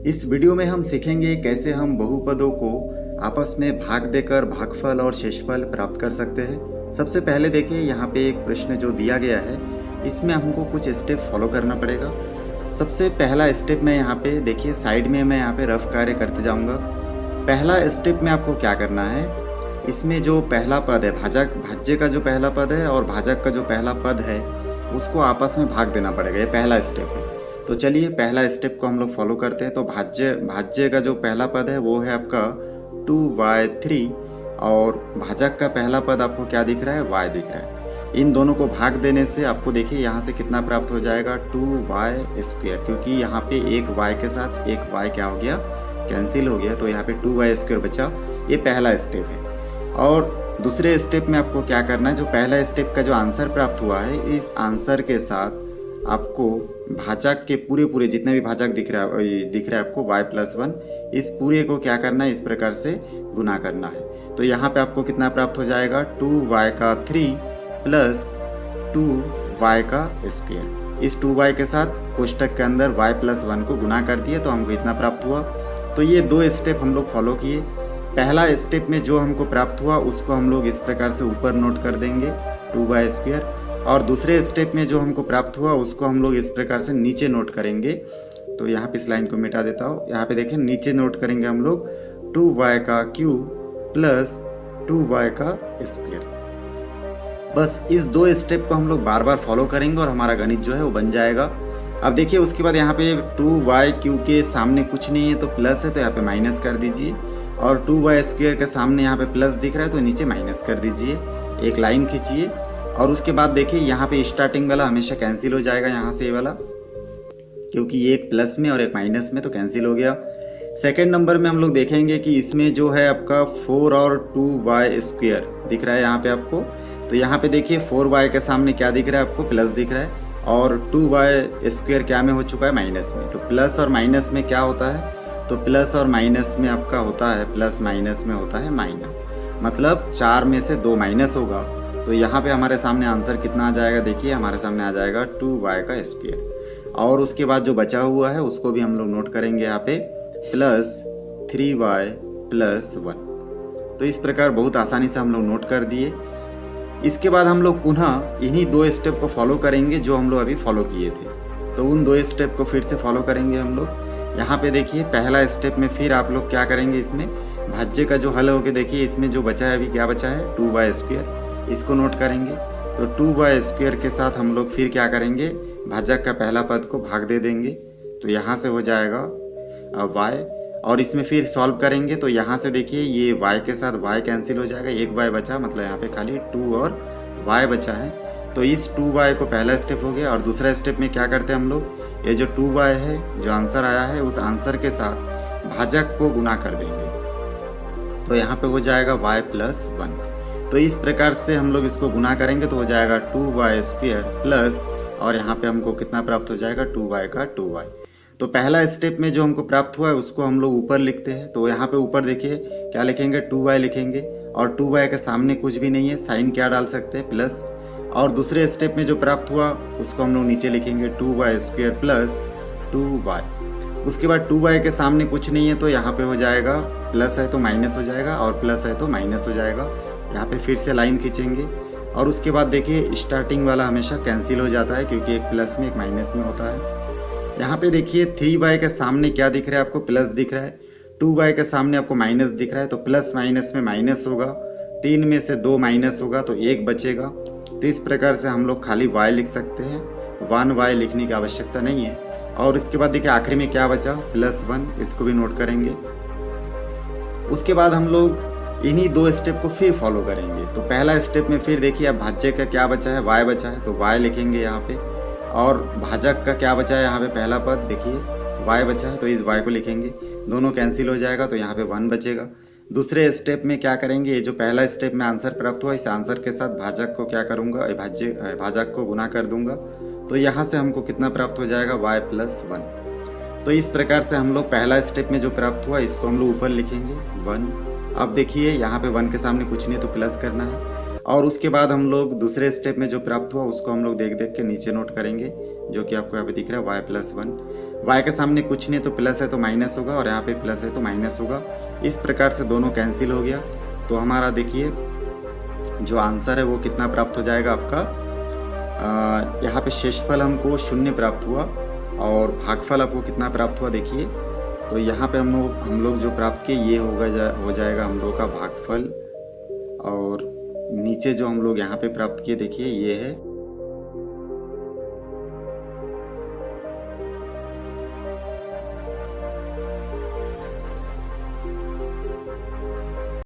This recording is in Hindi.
इस वीडियो में हम सीखेंगे कैसे हम बहुपदों को आपस में भाग देकर भागफल और शेषफल प्राप्त कर सकते हैं। सबसे पहले देखिए यहाँ पे एक प्रश्न जो दिया गया है, इसमें हमको कुछ स्टेप फॉलो करना पड़ेगा। सबसे पहला स्टेप मैं यहाँ पे देखिए साइड में मैं यहाँ पे रफ कार्य करते जाऊँगा। पहला स्टेप में आपको क्या करना है, इसमें जो पहला पद है भाज्य का जो पहला पद है और भाजक का जो पहला पद है उसको आपस में भाग देना पड़ेगा। ये पहला स्टेप है। तो चलिए पहला स्टेप को हम लोग फॉलो करते हैं। तो भाज्य का जो पहला पद है वो है आपका 2y3 और भाजक का पहला पद आपको क्या दिख रहा है, y दिख रहा है। इन दोनों को भाग देने से आपको देखिए यहाँ से कितना प्राप्त हो जाएगा, 2y², क्योंकि यहाँ पे एक y के साथ एक y क्या हो गया, कैंसिल हो गया। तो यहाँ पे 2y² बचा। ये पहला स्टेप है। और दूसरे स्टेप में आपको क्या करना है, जो पहला स्टेप का जो आंसर प्राप्त हुआ है, इस आंसर के साथ आपको भाजक के पूरे जितने भी भाजक दिख रहा है आपको y+1, इस पूरे को क्या करना है, इस प्रकार से गुना करना है। तो यहाँ पे आपको कितना प्राप्त हो जाएगा, 2y3 प्लस 2y²। इस 2y के साथ कोष्टक के अंदर y+1 को गुना कर दिए तो हमको इतना प्राप्त हुआ। तो ये दो स्टेप हम लोग फॉलो किए। पहला स्टेप में जो हमको प्राप्त हुआ उसको हम लोग इस प्रकार से ऊपर नोट कर देंगे, 2y²। और दूसरे स्टेप में जो हमको प्राप्त हुआ उसको हम लोग इस प्रकार से नीचे नोट करेंगे। तो यहाँ पे इस लाइन को मिटा देता हूँ। यहाँ पे देखें नीचे नोट करेंगे हम लोग 2y³ प्लस 2y²। बस इस दो स्टेप को हम लोग बार बार फॉलो करेंगे और हमारा गणित जो है वो बन जाएगा। अब देखिए उसके बाद यहाँ पे 2y³ के सामने कुछ नहीं है तो प्लस है, तो यहाँ पे माइनस कर दीजिए। और 2y² के सामने यहाँ पे प्लस दिख रहा है तो नीचे माइनस कर दीजिए। एक लाइन खींचिए और उसके बाद देखिए यहाँ पे स्टार्टिंग वाला हमेशा कैंसिल हो जाएगा, यहाँ से ये वाला, क्योंकि ये एक प्लस में और एक माइनस में तो कैंसिल हो गया। सेकेंड नंबर में हम लोग देखेंगे कि इसमें जो है आपका 4 और 2y² दिख रहा है यहाँ पे आपको। तो यहाँ पे देखिए 4y के सामने क्या दिख रहा है आपको, प्लस दिख रहा है। और 2y² क्या में हो चुका है, माइनस में। तो प्लस और माइनस में क्या होता है, तो प्लस और माइनस में आपका होता है, प्लस माइनस में होता है माइनस। मतलब 4 में से 2 माइनस होगा। तो यहाँ पे हमारे सामने आंसर कितना आ जाएगा, देखिए हमारे सामने आ जाएगा 2y²। और उसके बाद जो बचा हुआ है उसको भी हम लोग नोट करेंगे यहाँ पे, प्लस 3y+1। तो इस प्रकार बहुत आसानी से हम लोग नोट कर दिए। इसके बाद हम लोग पुनः इन्हीं दो स्टेप को फॉलो करेंगे जो हम लोग अभी फॉलो किए थे। तो उन दो स्टेप को फिर से फॉलो करेंगे हम लोग। यहाँ पे देखिए पहला स्टेप में फिर आप लोग क्या करेंगे, इसमें भाज्य का जो हल होके देखिए इसमें जो बचा है, अभी क्या बचा है, 2y², इसको नोट करेंगे। तो 2y² के साथ हम लोग फिर क्या करेंगे, भाजक का पहला पद को भाग दे देंगे। तो यहाँ से हो जाएगा y, और इसमें फिर सॉल्व करेंगे। तो यहाँ से देखिए ये y के साथ y कैंसिल हो जाएगा, एक y बचा, मतलब यहाँ पे खाली 2 और y बचा है। तो इस 2y को पहला स्टेप हो गया। और दूसरा स्टेप में क्या करते हैं हम लोग, ये जो 2y है जो आंसर आया है उस आंसर के साथ भाजक को गुना कर देंगे। तो यहाँ पे हो जाएगा y+1। तो इस प्रकार से हम लोग इसको गुना करेंगे तो हो जाएगा 2y² प्लस, और यहाँ पे हमको कितना प्राप्त हो जाएगा, 2y का 2y। तो पहला स्टेप में जो हमको प्राप्त हुआ है उसको हम लोग ऊपर लिखते हैं। तो यहाँ पे ऊपर देखिए क्या लिखेंगे, 2y लिखेंगे। और 2y के सामने कुछ भी नहीं है, साइन क्या डाल सकते हैं, प्लस। और दूसरे स्टेप में जो प्राप्त हुआ उसको हम लोग नीचे लिखेंगे, 2y² प्लस 2y। उसके बाद 2y के सामने कुछ नहीं है तो यहाँ पे हो जाएगा, प्लस है तो माइनस हो जाएगा और प्लस है तो माइनस हो जाएगा। यहाँ पे फिर से लाइन खींचेंगे। और उसके बाद देखिए स्टार्टिंग वाला हमेशा कैंसिल हो जाता है, क्योंकि एक प्लस में एक माइनस में होता है। यहाँ पे देखिए 3y के सामने क्या दिख रहा है आपको, प्लस दिख रहा है। 2y के सामने आपको माइनस दिख रहा है, तो प्लस माइनस में माइनस होगा। 3 में से 2 माइनस होगा तो 1 बचेगा। तो इस प्रकार से हम लोग खाली y लिख सकते हैं, 1y लिखने की आवश्यकता नहीं है। और इसके बाद देखिए आखिरी में क्या बचा, +1, इसको भी नोट करेंगे। उसके बाद हम लोग इन्हीं दो स्टेप को फिर फॉलो करेंगे। तो पहला स्टेप में फिर देखिए अब भाज्य का क्या बचा है, y बचा है, तो y लिखेंगे यहाँ पे। और भाजक का क्या बचा है, यहाँ पे पहला पद देखिए y बचा है, तो इस y को लिखेंगे। दोनों कैंसिल हो जाएगा तो यहाँ पे 1 बचेगा। दूसरे स्टेप में क्या करेंगे, ये जो पहला स्टेप में आंसर प्राप्त हुआ, इस आंसर के साथ भाजक को क्या करूँगा, भाजक को गुना कर दूंगा। तो यहाँ से हमको कितना प्राप्त हो जाएगा, y+1। तो इस प्रकार से हम लोग पहला स्टेप में जो प्राप्त हुआ इसको हम लोग ऊपर लिखेंगे, 1। अब देखिए यहाँ पे 1 के सामने कुछ नहीं तो प्लस करना है। और उसके बाद हम लोग दूसरे स्टेप में जो प्राप्त हुआ उसको हम लोग देख देख के नीचे नोट करेंगे, जो कि आपको यहाँ पे दिख रहा है वाई प्लस 1। वाई के सामने कुछ नहीं, तो प्लस है तो माइनस होगा, और यहाँ पे प्लस है तो माइनस होगा। इस प्रकार से दोनों कैंसिल हो गया। तो हमारा देखिए जो आंसर है वो कितना प्राप्त हो जाएगा आपका, यहाँ पे शेषफल हमको 0 प्राप्त हुआ, और भागफल आपको कितना प्राप्त हुआ देखिए। तो यहाँ पे हम लोग जो प्राप्त किए ये हो जाएगा हम लोग का भागफल, और नीचे जो हम लोग यहाँ पे प्राप्त किए देखिए ये है